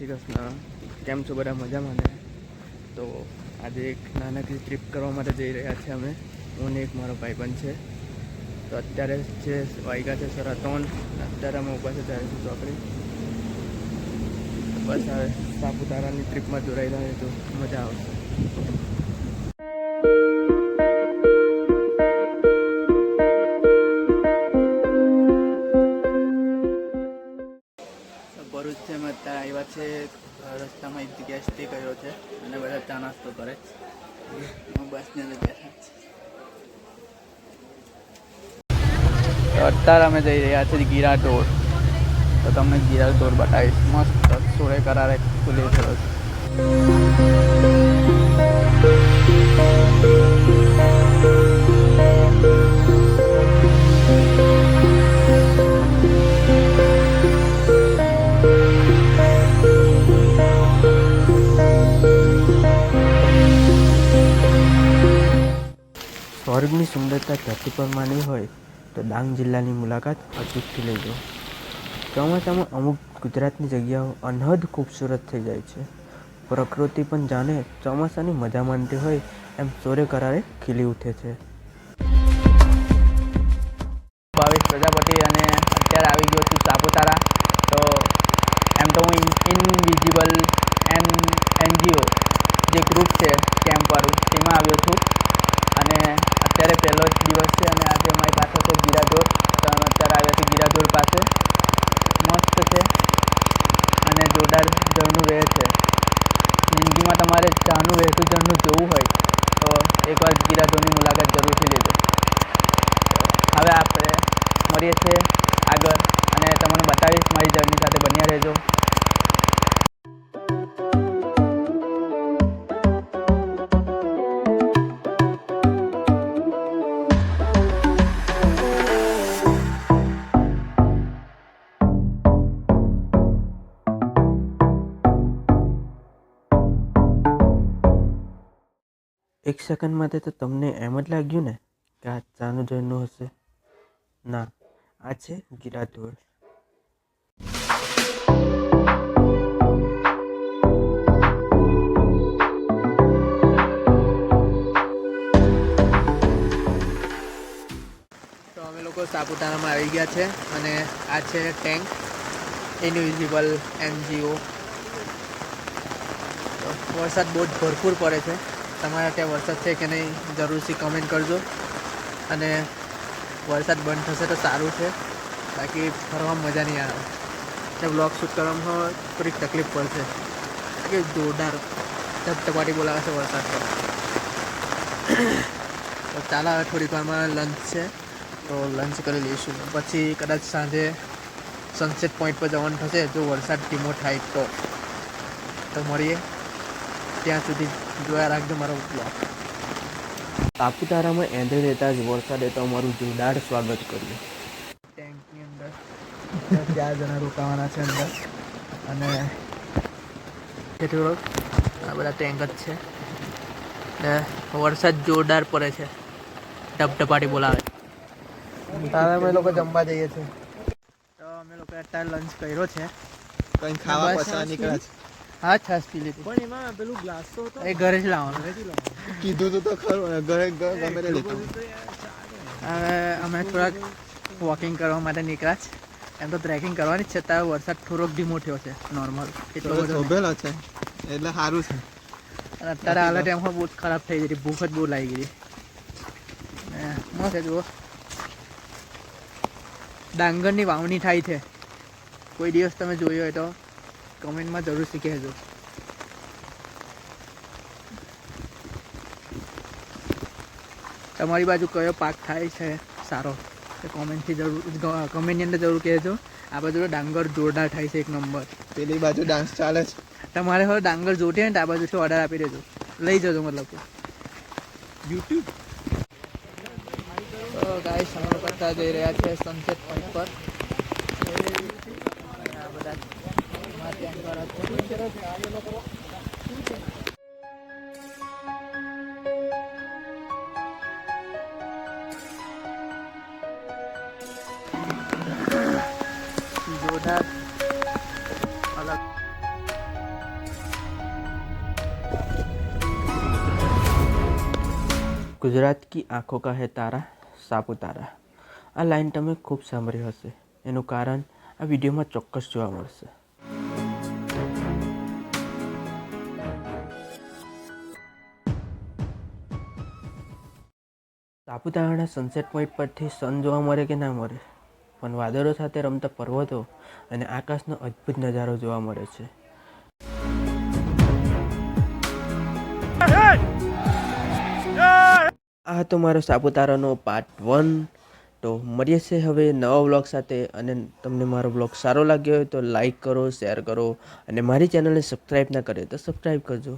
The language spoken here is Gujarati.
શ્રી કૃષ્ણ. કેમ છો બધા? મજામાં ને? તો આજે એક નાનકડી ટ્રીપ કરવા માટે જઈ રહ્યા છીએ અમે. હું ને એક મારો ભાઈબંધ છે. તો અત્યારે જે વાગ્યા છે 3:30. અત્યારે અમે ઊભા છે ત્યારે ચોકડી. બસ હવે સાપુતારાની ટ્રીપમાં જોડાયેલા હોય તો મજા આવશે. ભરૂચ છે અમે અત્યારે આવ્યા છે. રસ્તામાં એક જગ્યાએ સ્ટે કર્યો છે અને બધા ચા નાસ્તો કરે. બસની અંદર બેઠા છે. અત્યારે અમે જઈ રહ્યા છીએ ગીરા રોડ. તો તમને ગીરા રોડ બતાવીશ. મસ્ત સોળે કરારે ખુલી થયો છે. સ્વર્ગની સુંદરતા ધરતી પર માની હોય તો ડાંગ જિલ્લાની મુલાકાત અચૂકથી લેજો. ચોમાસામાં અમુક ગુજરાતની જગ્યાઓ અનહદ ખૂબસૂરત થઈ જાય છે. પ્રકૃતિ પણ જાણે ચોમાસાની મજા માનતી હોય એમ સોરે કરારે ખીલી ઉઠે છે. ભાવેશ પ્રજાપતિ અને અત્યારે આવી ગયો છું સાપુતારા. તો એમ તો હું ઇનવિઝિબલ NGO જે ગ્રુપ છે કેમ્પવાળું તેમાં આવ્યો છું. અને અત્યારે પહેલો જ દિવસ છે અને આજે અમારી પાસે છે ગીરાધોર. તો અમે અત્યારે આવ્યા છીએ ગીરાધોર પાસે. મસ્ત છે અને જોરદાર ઝરણું વહે છે. જિંદગીમાં તમારે ચાનું વહેતું ઝરણું જોવું હોય તો એકવાર ગીરાધોરની મુલાકાત જરૂરથી લેજો. હવે આપણે મળીએ છીએ આગળ અને તમને બતાવીશ. મારી જર્ની સાથે બન્યા રહેજો. એક સેકન્ડ માટે તો તમને એમ જ લાગ્યું ને કે આ ચાનું ઝરણું હશે. ના, આ છે ગીરાધોર. તો અમે લોકો સાપુતારામાં આવી ગયા છે અને આ છે ટેન્ક ઇનવિઝિબલ NGO. વરસાદ બહુ જ ભરપૂર પડે છે. તમારા ત્યાં વરસાદ છે કે નહીં જરૂરથી કમેન્ટ કરજો. અને વરસાદ બંધ થશે તો સારું છે, બાકી ફરવામાં મજા નહીં આવે. એટલે બ્લોગ શૂટ કરવામાં થોડીક તકલીફ પડશે કે જોરદાર ધબધબાટી બોલાવે છે વરસાદ પર. તો ચાલો હવે થોડીક વારમાં લંચ છે તો લંચ કરી લઈશું. પછી કદાચ સાંજે સનસેટ પોઈન્ટ પર જવાનું થશે જો વરસાદ ધીમો થાય તો મળીએ. ત્યાં સુધી જોયા રાખજો મારો બ્લોગ. સાપુતારામાં એન્ટ્રી લેતા જ વરસાદે તો અમારું જોરદાર સ્વાગત કર્યું. ટેન્કની અંદર 4 જણા રોકાવાના છે અંદર. અને થોડોક આ બધા ટેન્ક જ છે ને વરસાદ જોરદાર પડે છે, ધબધબાટી બોલાવે. તારે અમે લોકો જમવા જઈએ છીએ. તો અમે લોકો અત્યારે લંચ કર્યો છે. કંઈ ખાવા પસંદ નીકળ્યા છે. હા, છાશ પી લીધી. પણ એમાં પેલું ગ્લાસ તો હતો એ ઘરે જ લાવવાનો. કીધું તો ખરું, ઘરે ગમે તે લેતો. હવે અમે થોડાક વોકિંગ કરવા માટે નીકળ્યા છે. એમ તો ટ્રેકિંગ કરવાની જ છે. ત્યાં વરસાદ થોડોક ધીમો થયો છે નોર્મલ. એટલો બધો શોભેલો છે એટલે સારું છે. અને અત્યારે હાલત એમાં બહુ ખરાબ થઈ ગઈ. ભૂખ જ બહુ લાગી ગઈ. મસ્ત જુઓ ડાંગરની વાવણી થાય છે. કોઈ દિવસ તમે જોયું હોય તો કમેન્ટમાં જરૂર કહેજો. તમારી બાજુ કયો પાક થાય છે સારો એ કમેન્ટની અંદર જરૂર કહેજો. આ બાજુ ડાંગર જોરદાર થાય છે, એક નંબર. પેલી બાજુ ડાન્સ ચાલે છે. તમારે હવે ડાંગર જોતી હોય ને આ બાજુથી ઓર્ડર આપી દેજો, લઈ જજો. મતલબ કે યુટ્યુબ. તો ગાઈસ અમે લોકો જઈ રહ્યા છે સનસેટ પોઈન્ટ પર. આ બધા જોરદાર અલગ ગુજરાત કી આંખો કા હે તારા સાપુતારા. આ લાઈન તમે ખૂબ સાંભળી હશે. એનું કારણ આ વિડીયોમાં ચોક્કસ જોવા મળશે. સાપુતારાના સનસેટ પોઈન્ટ પરથી સન જોવા મળે કે ના મળે, પણ વાદળો સાથે રમતા પર્વતો અને આકાશનો અદ્ભુત નજારો જોવા મળે છે. આ હતો મારો સાપુતારાનો પાર્ટ 1. તો મળીએ છે હવે નવા વ્લોગ સાથે. અને તમને મારો વ્લોગ સારો લાગ્યો હોય તો લાઈક કરો, શેર કરો, અને મારી ચેનલને સબસ્ક્રાઈબ ના કરે તો સબસ્ક્રાઈબ કરજો.